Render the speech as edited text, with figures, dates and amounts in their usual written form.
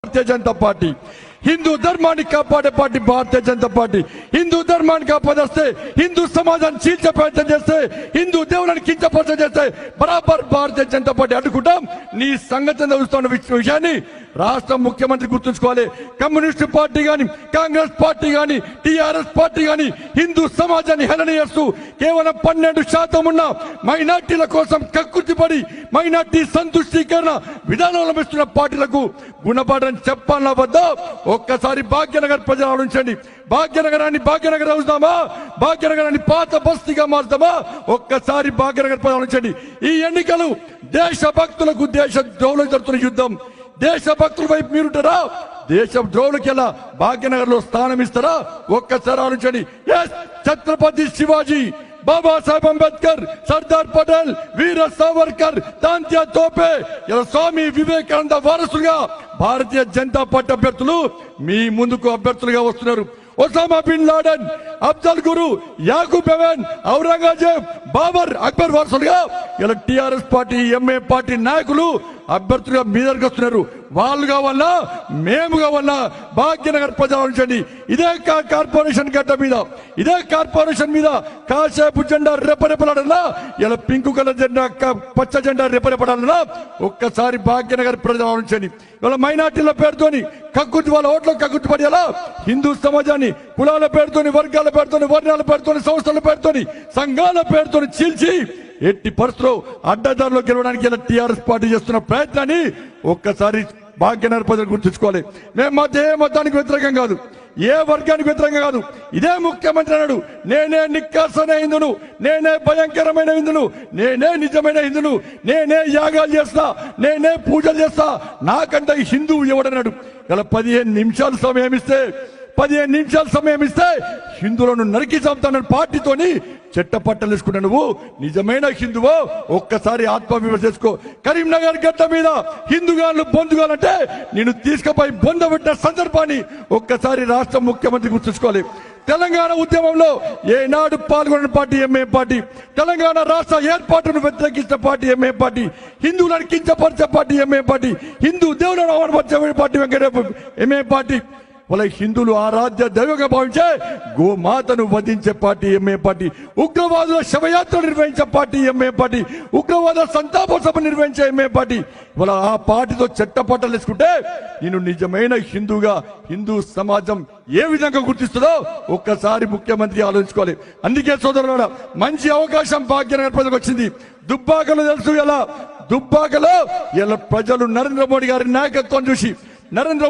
Bharatiya Janata party, Hindu ధర్మాన్ని కాపాడే party Bharatiya Janata party. Hindu ధర్మాన్ని కాపాదేస్తే, హిందూ సమాజాన్ని చీల్చే ప్రయత్నం చేస్తే, హిందూ దేవులను కించపరచం చేస్తే బరాబర్ భారతీయ జనతా పార్టీ అడ్డుకుంటాం. నీ సంగతి తెలుస్తున్న విషయాన్ని రాష్ట్ర ముఖ్యమంత్రి గుర్తుంచుకోవాలి. కమ్యూనిస్టు పార్టీ గాని, కాంగ్రెస్ పార్టీ గాని, టిఆర్ఎస్ పార్టీ గాని హిందూ సమాజాన్ని హేళన చేస్తూ కేవలం 12% ఉన్న మైనార్టీల కోసం కక్కుర్తిపడి మైనార్టీ సంతుష్టీకరణ విధానం అవలంబిస్తున్న పార్టీలకు గుణపాఠం చెప్పాలన్నా వద్దా? ఒక్కసారి భాగ్యనగర్ ప్రజలు ఆలోచించండి. భాగ్యనగర్ అవుతామా? భాగ్యనగరాన్ని పాత బస్తీగా మారుతామా? ఒక్కసారి భాగ్యనగర్ ప్రజలు ఆలోచించండి. ఈ ఎన్నికలు దేశ భక్తులకు దేశ ద్రోహులకు జరుగుతున్న యుద్ధం. దేశ భక్తుల వైపు మీరుంటారా? దేశ ద్రోహులకి ఎలా భాగ్యనగర్ లో స్థానం ఇస్తారా? ఒక్కసారి ఆలోచించండి. ఛత్రపతి శివాజీ, బాబాసాహెబ్ అంబేద్కర్, సర్దార్ పటేల్, వీర సావర్కర్, తాంత్యా తోపే, ఇలా స్వామి వివేకానంద వారసులుగా భారతీయ జనతా పార్టీ అభ్యర్థులు మీ ముందుకు అభ్యర్థులుగా వస్తున్నారు. ఒసామా బిన్ లాడెన్, అఫ్జల్ గురు, యాకూబ్ ఎవెన్, ఔరంగజేబ్, బాబర్, అక్బర్ వారసులుగా ఇలా టిఆర్ఎస్ పార్టీ, ఎంఏ పార్టీ నాయకులు అభ్యర్థులుగా మీ దగ్గరకు వస్తున్నారు. వాళ్ళు కావాలా, మేము కావాలా? భాగ్యనగర్ ప్రజలు ఆలోచించండి. ఇదే కార్పొరేషన్ గడ్డ మీద, ఇదే కార్పొరేషన్ మీద కాసేపు జెండా రెపరెపలాడన్నా, ఇలా పింక్ కలర్ జెండా, పచ్చ జెండా రెపరెపడాలన్నా ఒక్కసారి భాగ్యనగర్ ప్రజలు ఆలోచించండి. వాళ్ళ మైనార్టీల పేరుతోని కక్కుర్తి, వాళ్ళ ఓట్ల కక్కుర్తి పడేలా హిందూ సమాజాన్ని కులాల పేరుతోని, వర్గాల పేరుతోని, వర్ణాల పేరుతోని, సంస్థల పేరుతోని, సంఘాల పేరుతోని చీల్చి ఎట్టి పరిస్థితుల్లో అడ్డదారిలో గెలవడానికి ఇలా టీఆర్ఎస్ పార్టీ చేస్తున్న ప్రయత్నాన్ని ఒక్కసారి భాగ్యనగర్ ప్రజలు గుర్తుంచుకోవాలి. మేము ఏ మతానికి వ్యతిరేకం కాదు, ఏ వర్గానికి వ్యతిరేకంగా కాదు. ఇదే ముఖ్యమంత్రి అన్నాడు, నేనే నిక్కాసైన హిందును, నేనే భయంకరమైన హిందును, నేనే నిజమైన హిందును, నేనే యాగాలు చేస్తా, నేనే పూజలు చేస్తా, నాకంటే హిందువు ఎవడన్నాడు? ఇలా 15 నిమిషాలు సమయం ఇస్తే హిందువులను నరికి చంపుతానని పార్టీతోని చెట్టపట్టలు వేసుకున్నా. నువ్వు నిజమైన హిందువో ఒక్కసారి ఆత్మవిమర్శ చేసుకో. కరీంనగర్ గడ్డ మీద హిందుగాళ్ళు బొందుగాలంటే నేను తీసుకుపోయి బొందబెట్టిన సందర్భాన్ని ఒక్కసారి రాష్ట్ర ముఖ్యమంత్రి గుర్తుంచుకోవాలి. తెలంగాణ ఉద్యమంలో ఏనాడు పాల్గొన్న పార్టీ ఎంఏ పార్టీ, తెలంగాణ రాష్ట్ర ఏర్పాటును వ్యతిరేకించిన పార్టీ ఎంఏ పార్టీ, హిందువులను కించపరిచే పార్టీ ఎంఏ పార్టీ, హిందూ దేవులను అవమానపరిచే పార్టీ ఎంఏ పార్టీ, వాళ్ళ హిందువులు ఆరాధ్య దైవంగా భావించే గోమాతను వధించే పార్టీ ఎంఏ పార్టీ, ఉగ్రవాదుల శవయాత్ర నిర్వహించే పార్టీ ఎంఏ పార్టీ, ఉగ్రవాద సంతాప సభ నిర్వహించే ఎంఏ పార్టీ. వాళ్ళ ఆ పార్టీతో చెట్టపట్టలు వేసుకుంటే నేను నిజమైన హిందూగా హిందూ సమాజం ఏ విధంగా గుర్తిస్తుందో ఒక్కసారి ముఖ్యమంత్రి ఆలోచించుకోవాలి. అందుకే సోదరులారా, మంచి అవకాశం భాగ్యనగర్ ప్రజలకు వచ్చింది. దుబ్బాకలో తెలుసు, ఎలా దుబ్బాకలో ఇలా ప్రజలు నరేంద్ర మోడీ గారి నాయకత్వం చూసి, నరేంద్ర